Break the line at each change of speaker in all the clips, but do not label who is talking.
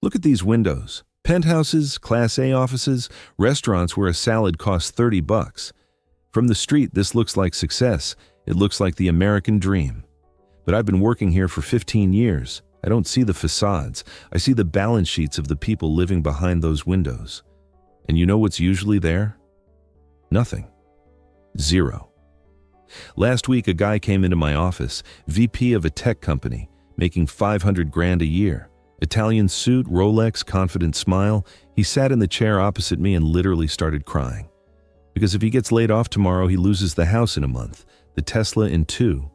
Look at these windows. Penthouses, Class A offices, restaurants where a salad costs $30. From the street, this looks like success. It looks like the American dream. But I've been working here for 15 years. I don't see the facades. I see the balance sheets of the people living behind those windows. And you know what's usually there? Nothing. Zero. Last week, a guy came into my office, VP of a tech company, making $500,000 a year. Italian suit, Rolex, confident smile. He sat in the chair opposite me and literally started crying. Because if he gets laid off tomorrow, he loses the house in a month, the Tesla in 2.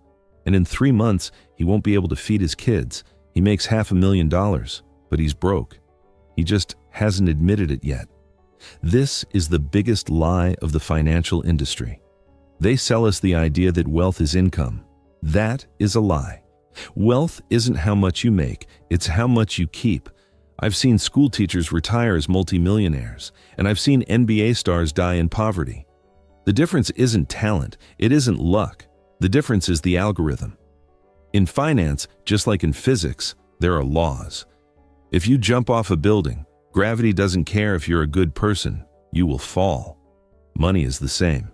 And in 3 months, he won't be able to feed his kids. He makes $500,000, but he's broke. He just hasn't admitted it yet. This is the biggest lie of the financial industry. They sell us the idea that wealth is income. That is a lie. Wealth isn't how much you make, it's how much you keep. I've seen school teachers retire as multimillionaires, and I've seen NBA stars die in poverty. The difference isn't talent, it isn't luck. The difference is the algorithm. In finance, just like in physics, there are laws. If you jump off a building, gravity doesn't care if you're a good person, you will fall. Money is the same.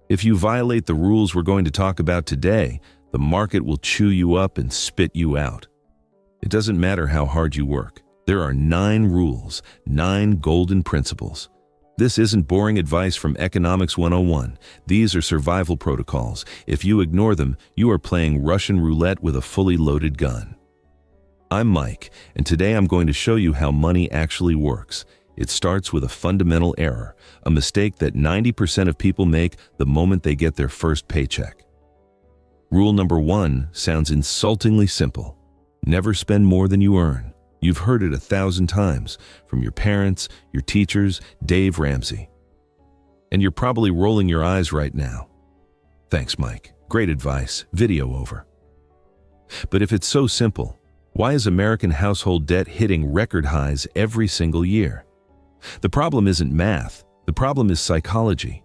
If you violate the rules we're going to talk about today, the market will chew you up and spit you out. It doesn't matter how hard you work. There are 9 rules, 9 golden principles. This isn't boring advice from Economics 101. These are survival protocols. If you ignore them, you are playing Russian roulette with a fully loaded gun. I'm Mike, and today I'm going to show you how money actually works. It starts with a fundamental error, a mistake that 90% of people make the moment they get their first paycheck. Rule number 1 sounds insultingly simple. Never spend more than you earn. You've heard it 1,000 times from your parents, your teachers, Dave Ramsey. And you're probably rolling your eyes right now. Thanks, Mike. Great advice. Video over. But if it's so simple, why is American household debt hitting record highs every single year? The problem isn't math. The problem is psychology.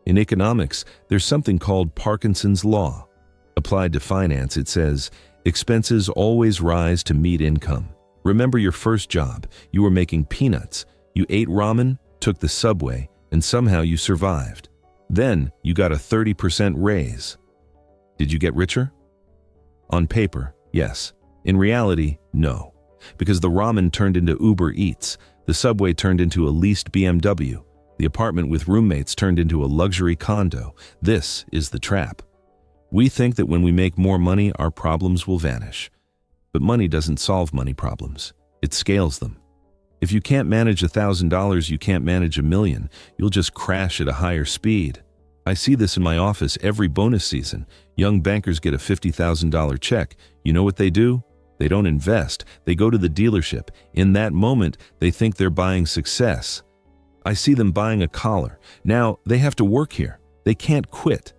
In economics, there's something called Parkinson's Law. Applied to finance, it says, expenses always rise to meet income. Remember your first job. You were making peanuts. You ate ramen, took the subway, and somehow you survived. Then you got a 30% raise. Did you get richer? On paper, yes. In reality, no. Because the ramen turned into Uber Eats, the subway turned into a leased BMW, the apartment with roommates turned into a luxury condo. This is the trap. We think that when we make more money, our problems will vanish. But money doesn't solve money problems. It scales them. If you can't manage $1,000, you can't manage $1 million. You'll just crash at a higher speed. I see this in my office every bonus season. Young bankers get a $50,000 check. You know what they do? They don't invest. They go to the dealership. In that moment, they think they're buying success. I see them buying a collar. Now, they have to work here. They can't quit.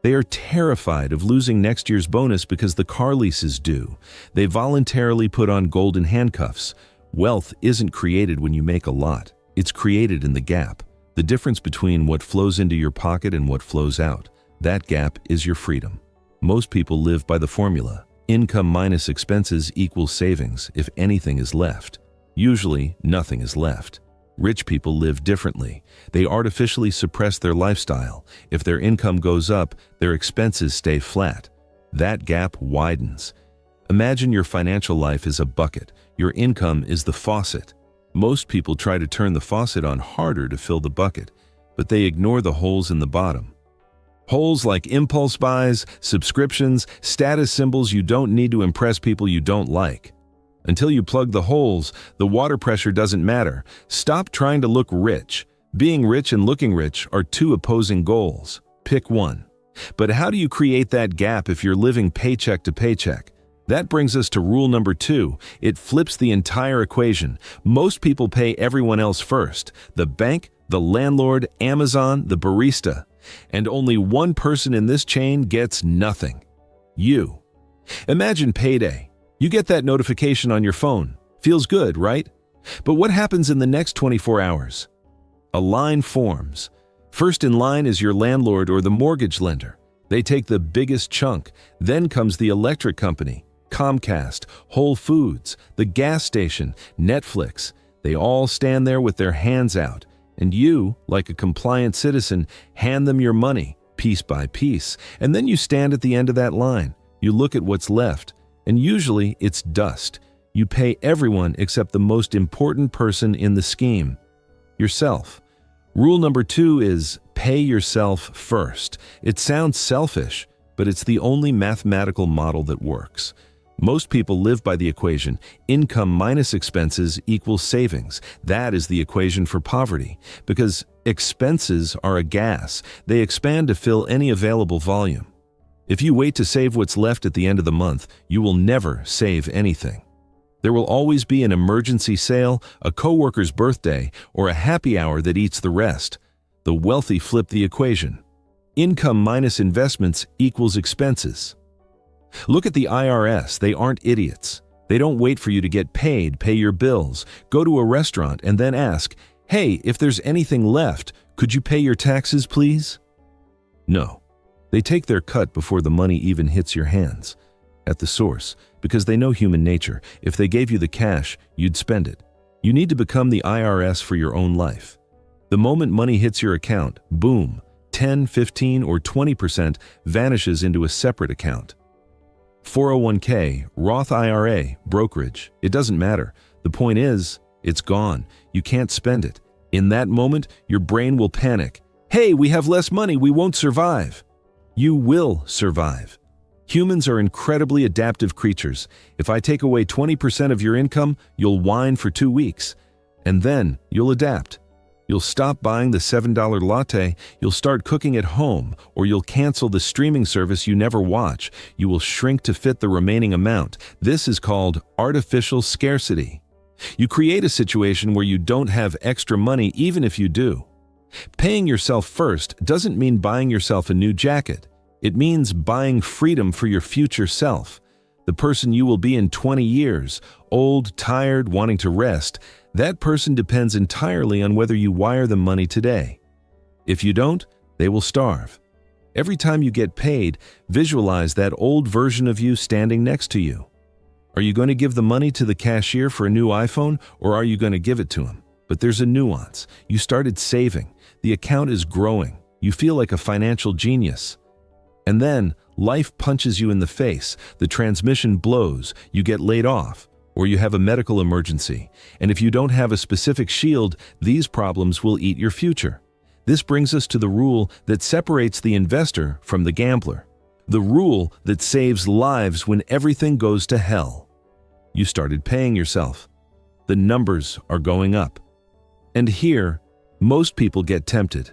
They are terrified of losing next year's bonus because the car lease is due. They voluntarily put on golden handcuffs. Wealth isn't created when you make a lot. It's created in the gap. The difference between what flows into your pocket and what flows out. That gap is your freedom. Most people live by the formula. Income minus expenses equals savings if anything is left. Usually, nothing is left. Rich people live differently. They artificially suppress their lifestyle. If their income goes up, their expenses stay flat. That gap widens. Imagine your financial life is a bucket. Your income is the faucet. Most people try to turn the faucet on harder to fill the bucket, but they ignore the holes in the bottom. Holes like impulse buys, subscriptions, status symbols you don't need to impress people you don't like. Until you plug the holes, the water pressure doesn't matter. Stop trying to look rich. Being rich and looking rich are 2 opposing goals. Pick one. But how do you create that gap if you're living paycheck to paycheck? That brings us to rule number 2. It flips the entire equation. Most people pay everyone else first. The bank, the landlord, Amazon, the barista. And only one person in this chain gets nothing. You. Imagine payday. You get that notification on your phone. Feels good, right? But what happens in the next 24 hours? A line forms. First in line is your landlord or the mortgage lender. They take the biggest chunk. Then comes the electric company. Comcast, Whole Foods, the gas station, Netflix. They all stand there with their hands out, and you, like a compliant citizen, hand them your money, piece by piece, and then you stand at the end of that line. You look at what's left, and usually it's dust. You pay everyone except the most important person in the scheme, yourself. Rule number 2 is pay yourself first. It sounds selfish, but it's the only mathematical model that works. Most people live by the equation, income minus expenses equals savings. That is the equation for poverty, because expenses are a gas. They expand to fill any available volume. If you wait to save what's left at the end of the month, you will never save anything. There will always be an emergency sale, a coworker's birthday, or a happy hour that eats the rest. The wealthy flip the equation. Income minus investments equals expenses. Look at the IRS. They aren't idiots. They don't wait for you to get paid, pay your bills, go to a restaurant, and then ask, "Hey, if there's anything left, could you pay your taxes, please?" No. They take their cut before the money even hits your hands, at the source, because they know human nature. If they gave you the cash, you'd spend it. You need to become the IRS for your own life. The moment money hits your account, boom, 10, 15, or 20% vanishes into a separate account. 401k, Roth IRA, brokerage, it doesn't matter. The point is, it's gone. You can't spend it. In that moment, your brain will panic. Hey, we have less money, we won't survive. You will survive. Humans are incredibly adaptive creatures. If I take away 20% of your income, you'll whine for 2 weeks. And then you'll adapt. You'll stop buying the $7 latte, you'll start cooking at home, or you'll cancel the streaming service you never watch. You will shrink to fit the remaining amount. This is called artificial scarcity. You create a situation where you don't have extra money even if you do. Paying yourself first doesn't mean buying yourself a new jacket. It means buying freedom for your future self. The person you will be in 20 years, old, tired, wanting to rest, that person depends entirely on whether you wire them money today. If you don't, they will starve. Every time you get paid, visualize that old version of you standing next to you. Are you going to give the money to the cashier for a new iPhone, or are you going to give it to him? But there's a nuance. You started saving. The account is growing. You feel like a financial genius. And then, life punches you in the face. The transmission blows. You get laid off. Or you have a medical emergency, and if you don't have a specific shield, these problems will eat your future. This brings us to the rule that separates the investor from the gambler. The rule that saves lives when everything goes to hell. You started paying yourself. The numbers are going up. And here, most people get tempted.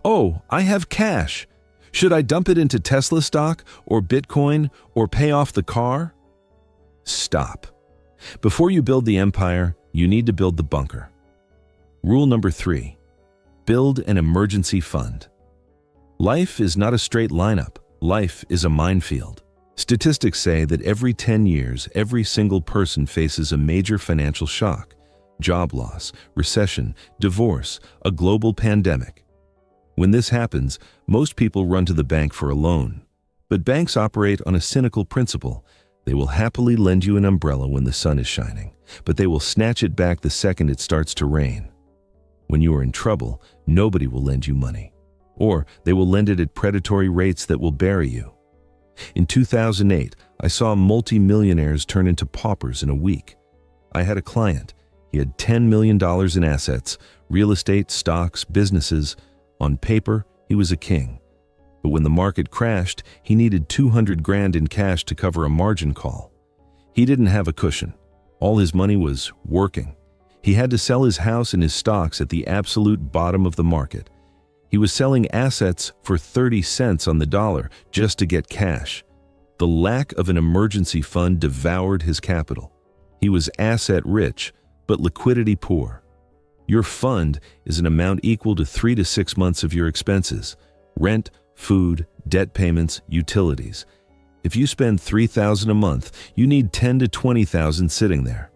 Oh, I have cash. Should I dump it into Tesla stock or Bitcoin or pay off the car? Stop. Before you build the empire, you need to build the bunker. Rule number 3, build an emergency fund. Life is not a straight lineup. Life is a minefield. Statistics say that every 10 years, every single person faces a major financial shock, job loss, recession, divorce, a global pandemic. When this happens, most people run to the bank for a loan. But banks operate on a cynical principle. They will happily lend you an umbrella when the sun is shining, but they will snatch it back the second it starts to rain. When you are in trouble, nobody will lend you money, or they will lend it at predatory rates that will bury you. In 2008, I saw multi-millionaires turn into paupers in a week. I had a client. He had $10 million in assets, real estate, stocks, businesses. On paper, he was a king. But when the market crashed, he needed $200,000 in cash to cover a margin call. He didn't have a cushion. All his money was working. He had to sell his house and his stocks at the absolute bottom of the market. He was selling assets for 30 cents on the dollar just to get cash. The lack of an emergency fund devoured his capital. He was asset rich, but liquidity poor. Your fund is an amount equal to 3 to 6 months of your expenses: rent, food, debt payments, utilities. If you spend $3,000 a month, you need $10,000 to $20,000 sitting there.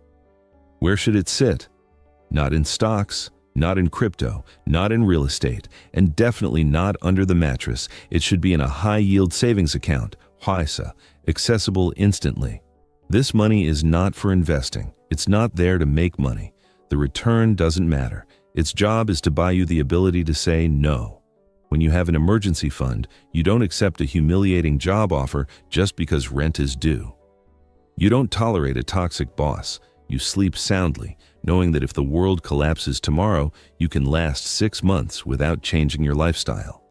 Where should it sit? Not in stocks, not in crypto, not in real estate, and definitely not under the mattress. It should be in a high-yield savings account, HISA, accessible instantly. This money is not for investing. It's not there to make money. The return doesn't matter. Its job is to buy you the ability to say no. When you have an emergency fund, you don't accept a humiliating job offer just because rent is due. You don't tolerate a toxic boss. You sleep soundly, knowing that if the world collapses tomorrow, you can last 6 months without changing your lifestyle.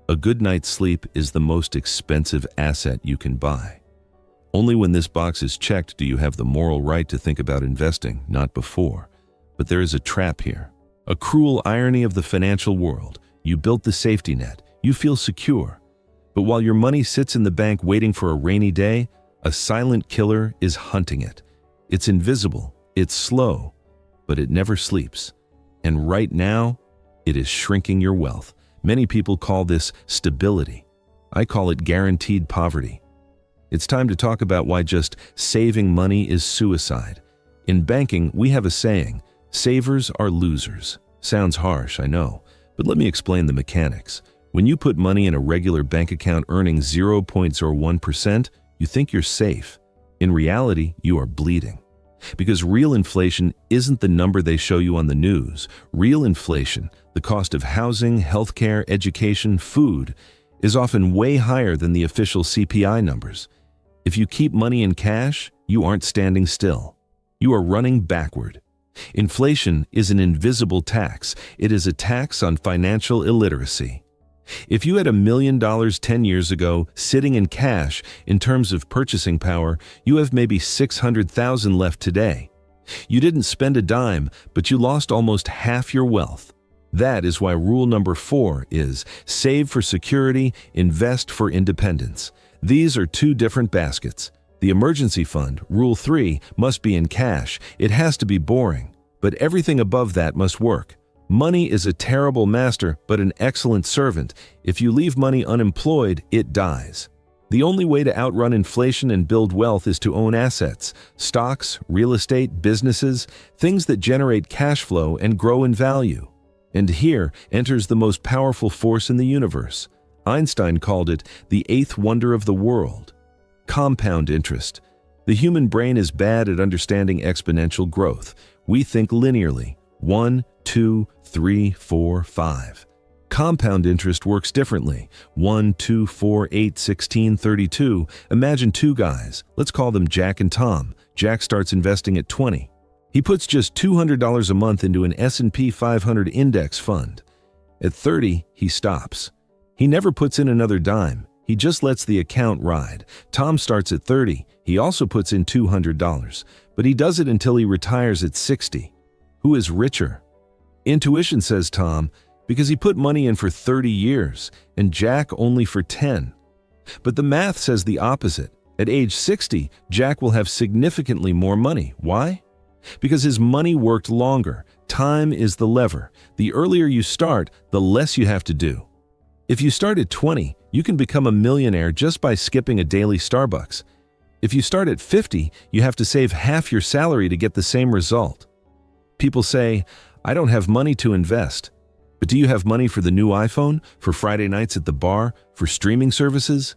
A good night's sleep is the most expensive asset you can buy. Only when this box is checked do you have the moral right to think about investing, not before. But there is a trap here. A cruel irony of the financial world. You built the safety net. You feel secure. But while your money sits in the bank waiting for a rainy day, a silent killer is hunting it. It's invisible, it's slow, but it never sleeps. And right now, it is shrinking your wealth. Many people call this stability. I call it guaranteed poverty. It's time to talk about why just saving money is suicide. In banking, we have a saying, savers are losers. Sounds harsh, I know, but let me explain the mechanics. When you put money in a regular bank account earning 0.01%, you think you're safe. In reality, you are bleeding. Because real inflation isn't the number they show you on the news. Real inflation, the cost of housing, healthcare, education, food, is often way higher than the official CPI numbers. If you keep money in cash, you aren't standing still. You are running backward. Inflation is an invisible tax. It is a tax on financial illiteracy. If you had $1 million 10 years ago sitting in cash in terms of purchasing power, you have maybe $600,000 left today. You didn't spend a dime, but you lost almost half your wealth. That is why rule number 4 is save for security, invest for independence. These are two different baskets. The emergency fund, rule 3, must be in cash. It has to be boring, but everything above that must work. Money is a terrible master, but an excellent servant. If you leave money unemployed, it dies. The only way to outrun inflation and build wealth is to own assets, stocks, real estate, businesses, things that generate cash flow and grow in value. And here enters the most powerful force in the universe. Einstein called it the 8th wonder of the world. Compound interest. The human brain is bad at understanding exponential growth. We think linearly. 1, 2, 3, 4, 5. Compound interest works differently. 1, 2, 4, 8, 16, 32. Imagine two guys. Let's call them Jack and Tom. Jack starts investing at 20. He puts just $200 a month into an S&P 500 index fund. At 30, he stops. He never puts in another dime. He just lets the account ride. Tom starts at 30. He also puts in $200, but he does it until he retires at 60. Who is richer? Intuition says Tom, because he put money in for 30 years, and Jack only for 10. But the math says the opposite. At age 60, Jack will have significantly more money. Why? Because his money worked longer. Time is the lever. The earlier you start, the less you have to do. If you start at 20, you can become a millionaire just by skipping a daily Starbucks. If you start at 50, you have to save half your salary to get the same result. People say, I don't have money to invest. But do you have money for the new iPhone, for Friday nights at the bar, for streaming services?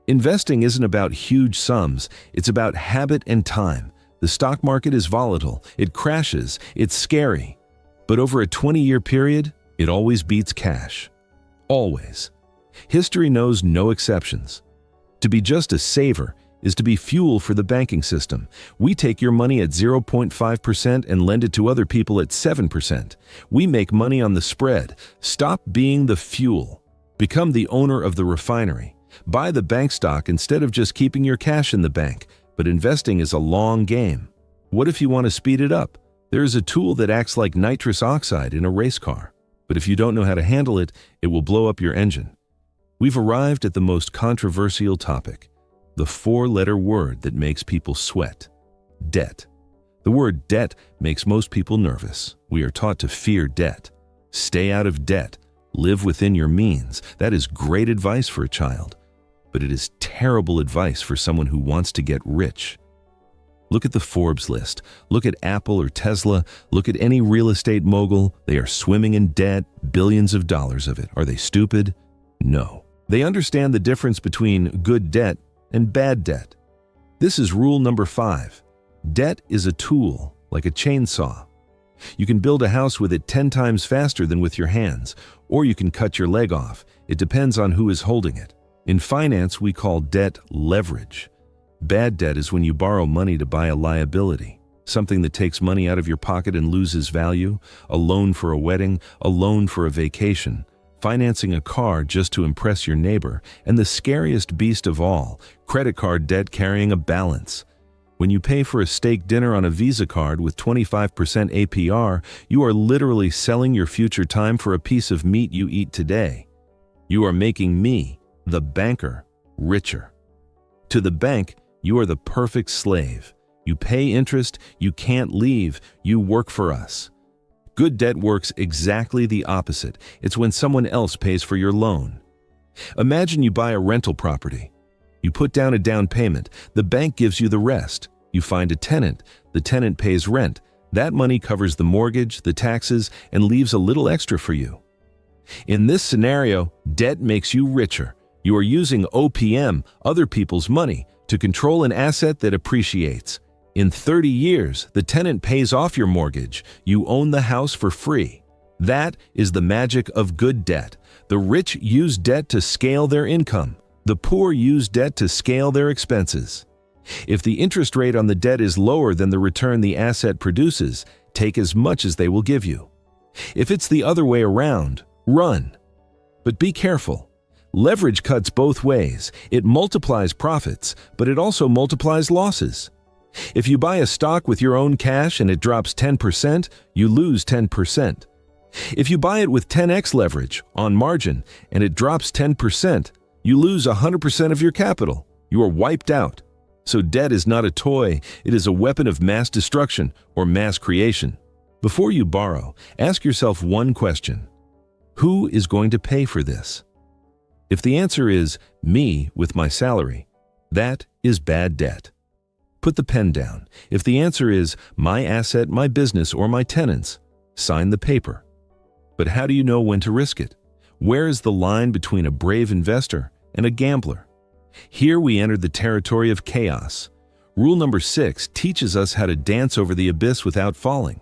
Investing isn't about huge sums. It's about habit and time. The stock market is volatile. It crashes. It's scary. But over a 20-year period, it always beats cash. Always. History knows no exceptions. To be just a saver is to be fuel for the banking system. We take your money at 0.5% and lend it to other people at 7%. We make money on the spread. Stop being the fuel. Become the owner of the refinery. Buy the bank stock instead of just keeping your cash in the bank. But investing is a long game. What if you want to speed it up? There is a tool that acts like nitrous oxide in a race car. But if you don't know how to handle it, it will blow up your engine. We've arrived at the most controversial topic. The 4-letter word that makes people sweat. Debt. The word debt makes most people nervous. We are taught to fear debt. Stay out of debt. Live within your means. That is great advice for a child. But it is terrible advice for someone who wants to get rich. Look at the Forbes list. Look at Apple or Tesla. Look at any real estate mogul. They are swimming in debt, billions of dollars of it. Are they stupid? No. They understand the difference between good debt and bad debt. This is rule number 5. Debt is a tool, like a chainsaw. You can build a house with it 10 times faster than with your hands, or you can cut your leg off. It depends on who is holding it. In finance, we call debt leverage. Bad debt is when you borrow money to buy a liability, something that takes money out of your pocket and loses value, a loan for a wedding, a loan for a vacation, financing a car just to impress your neighbor, and the scariest beast of all, credit card debt carrying a balance. When you pay for a steak dinner on a Visa card with 25% APR, you are literally selling your future time for a piece of meat you eat today. You are making me, the banker, richer. To the bank, you are the perfect slave. You pay interest, you can't leave, you work for us. Good debt works exactly the opposite. It's when someone else pays for your loan. Imagine you buy a rental property. You put down a down payment, the bank gives you the rest. You find a tenant, the tenant pays rent. That money covers the mortgage, the taxes, and leaves a little extra for you. In this scenario, debt makes you richer. You are using OPM, other people's money, to control an asset that appreciates. In 30 years, the tenant pays off your mortgage. You own the house for free. That is the magic of good debt. The rich use debt to scale their income. The poor use debt to scale their expenses. If the interest rate on the debt is lower than the return the asset produces, take as much as they will give you. If it's the other way around, run. But be careful. Leverage cuts both ways. It multiplies profits, but it also multiplies losses. If you buy a stock with your own cash and it drops 10%, you lose 10%. If you buy it with 10x leverage, on margin, and it drops 10%, you lose 100% of your capital. You are wiped out. So debt is not a toy, it is a weapon of mass destruction or mass creation. Before you borrow, ask yourself one question. Who is going to pay for this? If the answer is me with my salary, that is bad debt. Put the pen down. If the answer is my asset, my business, or my tenants, sign the paper. But how do you know when to risk it? Where is the line between a brave investor and a gambler? Here we enter the territory of chaos. Rule number 6 teaches us how to dance over the abyss without falling.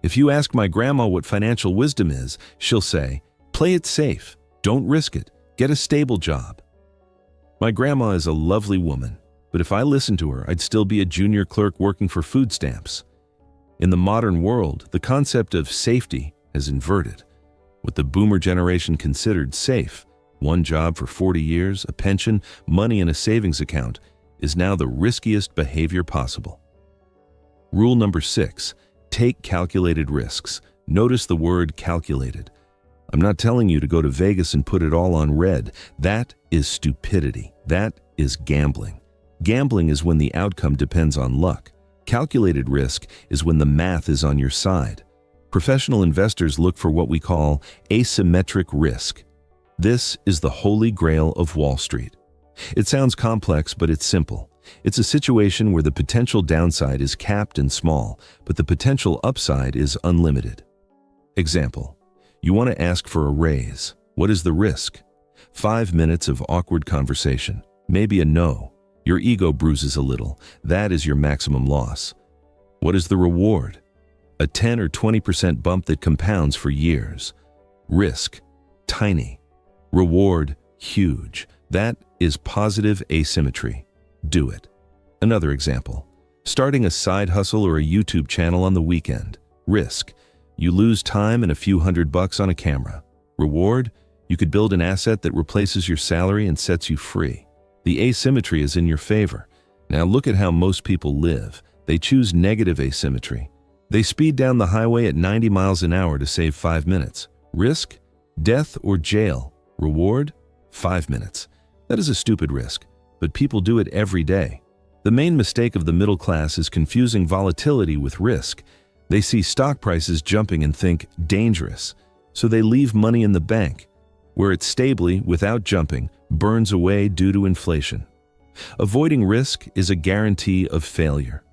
If you ask my grandma what financial wisdom is, she'll say, play it safe, don't risk it, get a stable job. My grandma is a lovely woman, but if I listened to her, I'd still be a junior clerk working for food stamps. In the modern world, the concept of safety has inverted. What the boomer generation considered safe, one job for 40 years, a pension, money in a savings account, is now the riskiest behavior possible. Rule number 6, take calculated risks. Notice the word calculated. I'm not telling you to go to Vegas and put it all on red. That is stupidity. That is gambling. Gambling is when the outcome depends on luck. Calculated risk is when the math is on your side. Professional investors look for what we call asymmetric risk. This is the holy grail of Wall Street. It sounds complex, but it's simple. It's a situation where the potential downside is capped and small, but the potential upside is unlimited. Example, you want to ask for a raise. What is the risk? 5 minutes of awkward conversation, maybe a no. Your ego bruises a little. That is your maximum loss. What is the reward? A 10 or 20% bump that compounds for years. Risk, tiny. Reward, huge. That is positive asymmetry. Do it. Another example. Starting a side hustle or a YouTube channel on the weekend. Risk. You lose time and a few $100 on a camera. Reward. You could build an asset that replaces your salary and sets you free. The asymmetry is in your favor. Now look at how most people live. They choose negative asymmetry. They speed down the highway at 90 miles an hour to save 5 minutes. Risk? Death or jail. Reward? 5 minutes. That is a stupid risk, but people do it every day. The main mistake of the middle class is confusing volatility with risk. They see stock prices jumping and think, dangerous. So they leave money in the bank, where it stably, without jumping, burns away due to inflation. Avoiding risk is a guarantee of failure.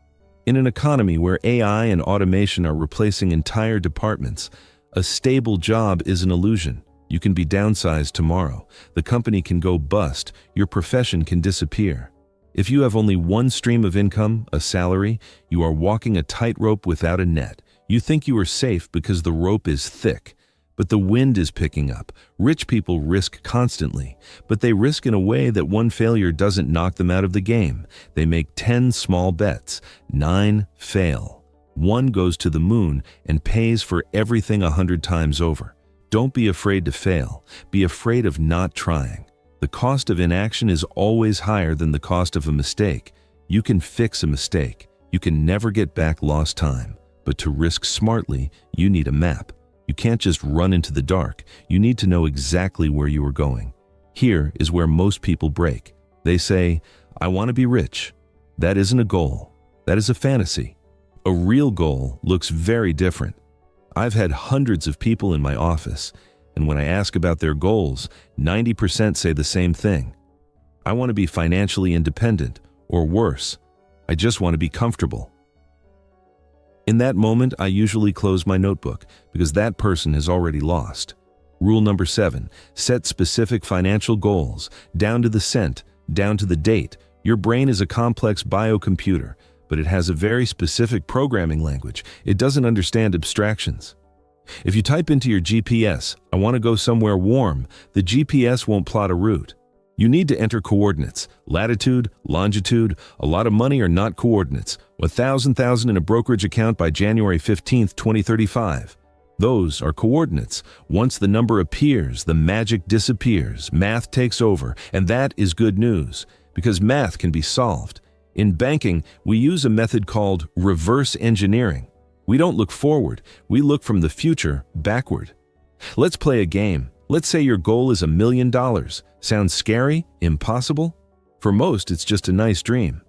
In an economy where AI and automation are replacing entire departments, a stable job is an illusion. You can be downsized tomorrow. The company can go bust. Your profession can disappear. If you have only one stream of income, a salary, you are walking a tightrope without a net. You think you are safe because the rope is thick, but the wind is picking up. Rich people risk constantly, but they risk in a way that one failure doesn't knock them out of the game. They make 10 small bets, 9 fail. 1 goes to the moon and pays for everything 100 times over. Don't be afraid to fail. Be afraid of not trying. The cost of inaction is always higher than the cost of a mistake. You can fix a mistake. You can never get back lost time. But to risk smartly, you need a map. You can't just run into the dark. You need to know exactly where you are going. Here is where most people break. They say, I want to be rich. That isn't a goal. That is a fantasy. A real goal looks very different. I've had hundreds of people in my office, and when I ask about their goals, 90% say the same thing. I want to be financially independent, or worse, I just want to be comfortable. In that moment, I usually close my notebook because that person has already lost. Rule number 7, set specific financial goals, down to the cent, down to the date. Your brain is a complex biocomputer, but it has a very specific programming language. It doesn't understand abstractions. If you type into your GPS, I want to go somewhere warm, the GPS won't plot a route. You need to enter coordinates, latitude, longitude. A lot of money are not coordinates. 1,000 in a brokerage account by January 15, 2035. Those are coordinates. Once the number appears, the magic disappears. Math takes over, and that is good news, because math can be solved. In banking, we use a method called reverse engineering. We don't look forward, we look from the future backward. Let's play a game. Let's say your goal is $1 million. Sounds scary? Impossible? For most, it's just a nice dream.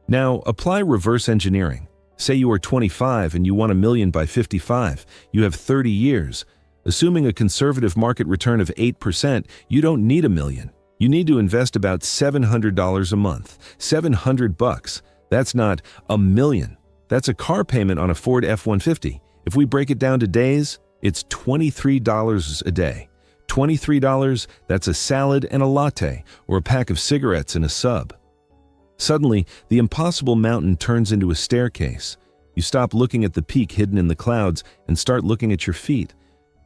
Now, apply reverse engineering. Say you are 25 and you want $1 million by 55. You have 30 years. Assuming a conservative market return of 8%, you don't need $1 million. You need to invest about $700 a month. $700. That's not $1 million. That's a car payment on a Ford F-150. If we break it down to days, it's $23 a day. $23, that's a salad and a latte, or a pack of cigarettes and a sub. Suddenly, the impossible mountain turns into a staircase. You stop looking at the peak hidden in the clouds and start looking at your feet.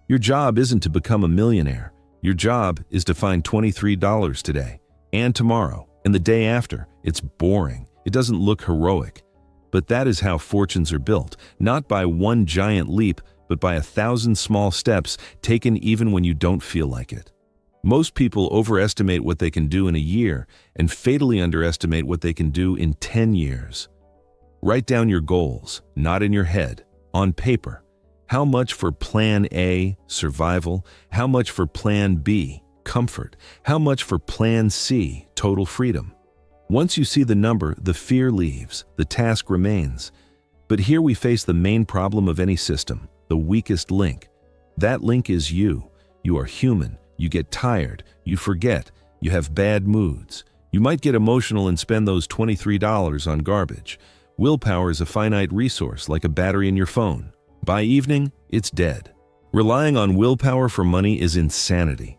Your job isn't to become a millionaire. Your job is to find $23 today, and tomorrow, and the day after. It's boring. It doesn't look heroic. But that is how fortunes are built, not by one giant leap, but by 1,000 small steps taken even when you don't feel like it. Most people overestimate what they can do in a year and fatally underestimate what they can do in 10 years. Write down your goals, not in your head, on paper. How much for Plan A, survival? How much for Plan B, comfort? How much for Plan C, total freedom? Once you see the number, the fear leaves, the task remains. But here we face the main problem of any system, the weakest link. That link is you. You are human. You get tired. You forget. You have bad moods. You might get emotional and spend those $23 on garbage. Willpower is a finite resource, like a battery in your phone. By evening, it's dead. Relying on willpower for money is insanity.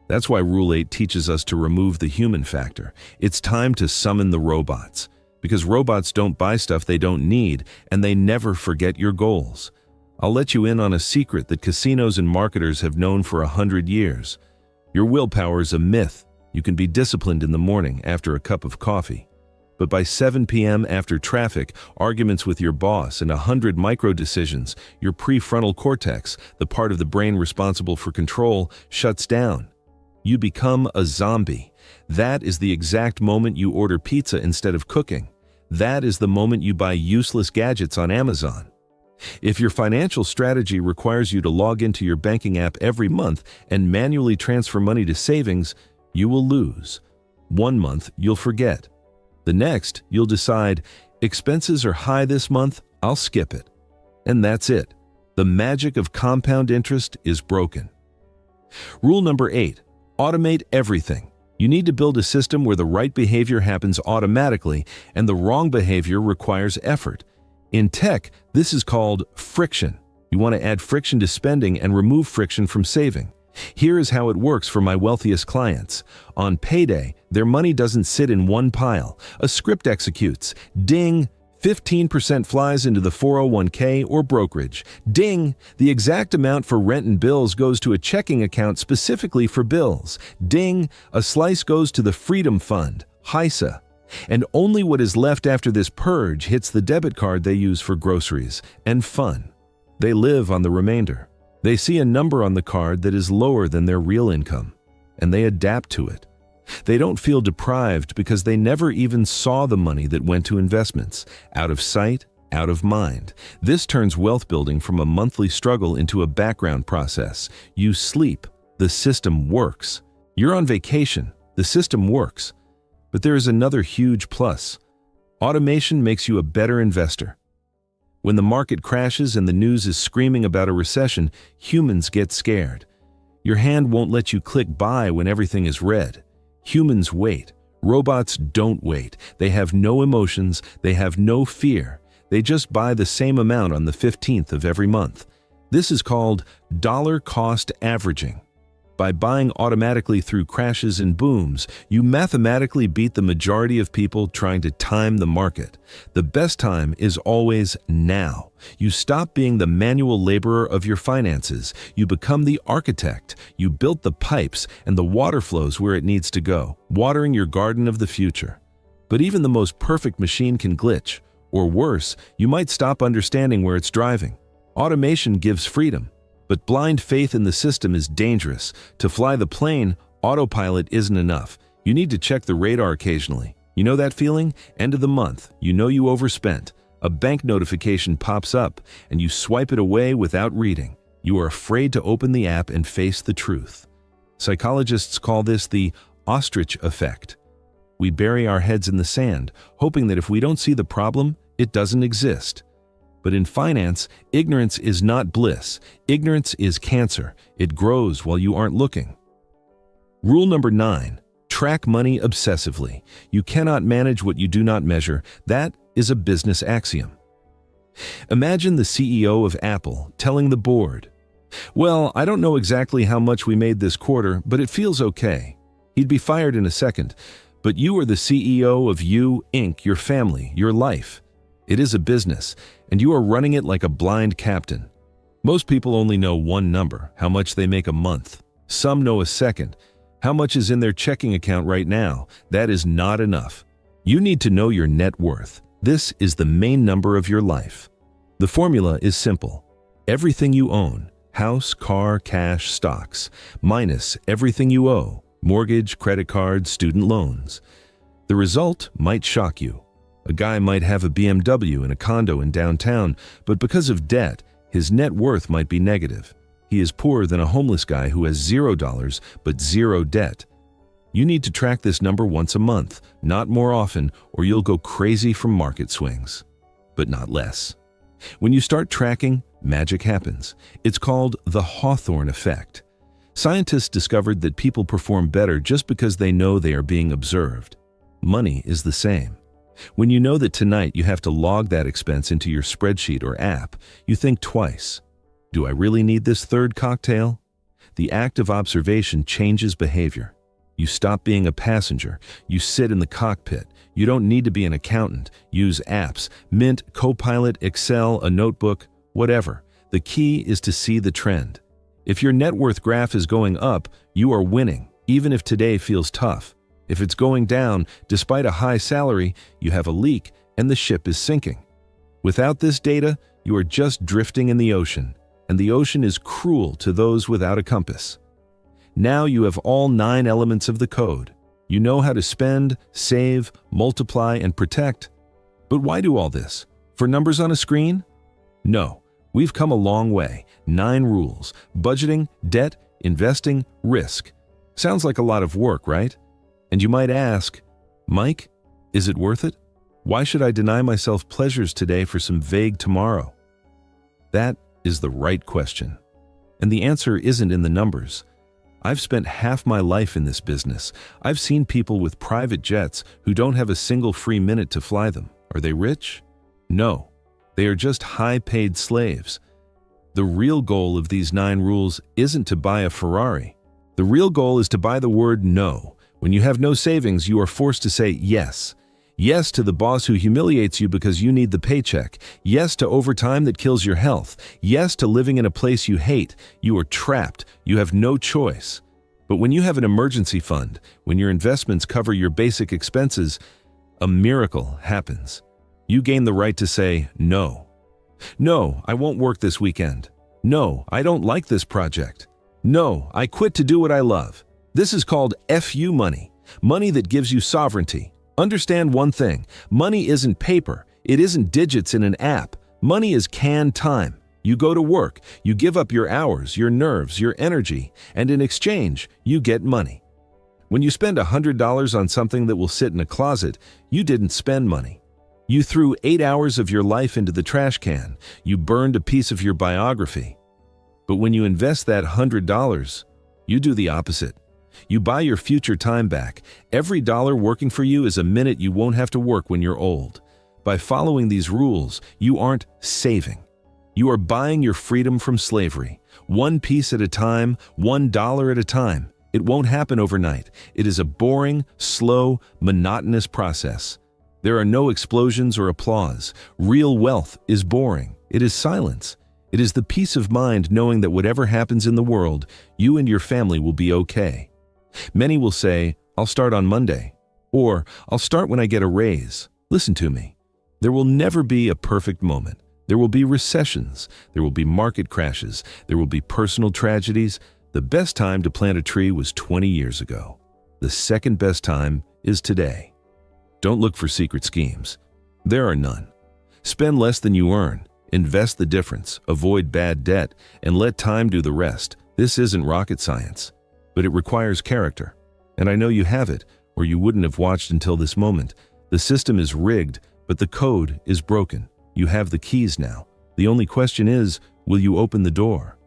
That's why Rule 8 teaches us to remove the human factor. It's time to summon the robots. Because robots don't buy stuff they don't need, and they never forget your goals. I'll let you in on a secret that casinos and marketers have known for 100 years. Your willpower is a myth. You can be disciplined in the morning after a cup of coffee. But by 7 p.m. after traffic, arguments with your boss, and 100 micro-decisions, your prefrontal cortex, the part of the brain responsible for control, shuts down. You become a zombie. That is the exact moment you order pizza instead of cooking. That is the moment you buy useless gadgets on Amazon. If your financial strategy requires you to log into your banking app every month and manually transfer money to savings, you will lose. 1 month, you'll forget. The next, you'll decide, expenses are high this month, I'll skip it. And that's it. The magic of compound interest is broken. Rule number 8. Automate everything. You need to build a system where the right behavior happens automatically and the wrong behavior requires effort. In tech, this is called friction. You want to add friction to spending and remove friction from saving. Here is how it works for my wealthiest clients. On payday, their money doesn't sit in one pile. A script executes. Ding! 15% flies into the 401k or brokerage. Ding! The exact amount for rent and bills goes to a checking account specifically for bills. Ding! A slice goes to the Freedom Fund, HISA. And only what is left after this purge hits the debit card they use for groceries and fun. They live on the remainder. They see a number on the card that is lower than their real income, and they adapt to it. They don't feel deprived because they never even saw the money that went to investments. Out of sight, out of mind. This turns wealth building from a monthly struggle into a background process. You sleep, the system works. You're on vacation, the system works. But there is another huge plus. Automation makes you a better investor. When the market crashes and the news is screaming about a recession, humans get scared. Your hand won't let you click buy when everything is red. Humans wait. Robots don't wait. They have no emotions. They have no fear. They just buy the same amount on the 15th of every month. This is called dollar cost averaging. By buying automatically through crashes and booms, you mathematically beat the majority of people trying to time the market. The best time is always now. You stop being the manual laborer of your finances. You become the architect. You built the pipes, and the water flows where it needs to go, watering your garden of the future. But even the most perfect machine can glitch. Or worse, you might stop understanding where it's driving. Automation gives freedom. But blind faith in the system is dangerous. To fly the plane, autopilot isn't enough. You need to check the radar occasionally. You know that feeling? End of the month, you know you overspent. A bank notification pops up, and you swipe it away without reading. You are afraid to open the app and face the truth. Psychologists call this the ostrich effect. We bury our heads in the sand, hoping that if we don't see the problem, it doesn't exist. But in finance, ignorance is not bliss. Ignorance is cancer. It grows while you aren't looking. Rule number 9, track money obsessively. You cannot manage what you do not measure. That is a business axiom. Imagine the CEO of Apple telling the board, "Well, I don't know exactly how much we made this quarter, but it feels okay." He'd be fired in a second. But you are the CEO of You, Inc., your family, your life. It is a business, and you are running it like a blind captain. Most people only know one number, how much they make a month. Some know a second. How much is in their checking account right now? That is not enough. You need to know your net worth. This is the main number of your life. The formula is simple. Everything you own, house, car, cash, stocks, minus everything you owe, mortgage, credit cards, student loans. The result might shock you. A guy might have a BMW and a condo in downtown, but because of debt, his net worth might be negative. He is poorer than a homeless guy who has $0 but zero debt. You need to track this number once a month, not more often, or you'll go crazy from market swings. But not less. When you start tracking, magic happens. It's called the Hawthorne effect. Scientists discovered that people perform better just because they know they are being observed. Money is the same. When you know that tonight you have to log that expense into your spreadsheet or app, you think twice. Do I really need this third cocktail? The act of observation changes behavior. You stop being a passenger. You sit in the cockpit. You don't need to be an accountant. Use apps, Mint, Copilot, Excel, a notebook, whatever. The key is to see the trend. If your net worth graph is going up, you are winning, even if today feels tough. If it's going down, despite a high salary, you have a leak and the ship is sinking. Without this data, you are just drifting in the ocean, and the ocean is cruel to those without a compass. Now you have all 9 elements of the code. You know how to spend, save, multiply, and protect. But why do all this? For numbers on a screen? No, we've come a long way. 9 rules: budgeting, debt, investing, risk. Sounds like a lot of work, right? And you might ask, Mike, is it worth it? Why should I deny myself pleasures today for some vague tomorrow? That is the right question. And the answer isn't in the numbers. I've spent half my life in this business. I've seen people with private jets who don't have a single free minute to fly them. Are they rich? No. They are just high-paid slaves. The real goal of these 9 rules isn't to buy a Ferrari. The real goal is to buy the word no. When you have no savings, you are forced to say yes. Yes to the boss who humiliates you because you need the paycheck. Yes to overtime that kills your health. Yes to living in a place you hate. You are trapped. You have no choice. But when you have an emergency fund, when your investments cover your basic expenses, a miracle happens. You gain the right to say no. No, I won't work this weekend. No, I don't like this project. No, I quit to do what I love. This is called FU money. Money that gives you sovereignty. Understand one thing, money isn't paper, it isn't digits in an app. Money is canned time. You go to work, you give up your hours, your nerves, your energy, and in exchange, you get money. When you spend $100 on something that will sit in a closet, you didn't spend money. You threw 8 hours of your life into the trash can. You burned a piece of your biography. But when you invest that $100, you do the opposite. You buy your future time back. Every dollar working for you is a minute you won't have to work when you're old. By following these rules, you aren't saving. You are buying your freedom from slavery. One piece at a time, $1 at a time. It won't happen overnight. It is a boring, slow, monotonous process. There are no explosions or applause. Real wealth is boring. It is silence. It is the peace of mind knowing that whatever happens in the world, you and your family will be okay. Many will say, I'll start on Monday, or I'll start when I get a raise. Listen to me. There will never be a perfect moment. There will be recessions. There will be market crashes. There will be personal tragedies. The best time to plant a tree was 20 years ago. The second best time is today. Don't look for secret schemes. There are none. Spend less than you earn. Invest the difference. Avoid bad debt, and let time do the rest. This isn't rocket science. But it requires character. And I know you have it, or you wouldn't have watched until this moment. The system is rigged, but the code is broken. You have the keys now. The only question is, will you open the door?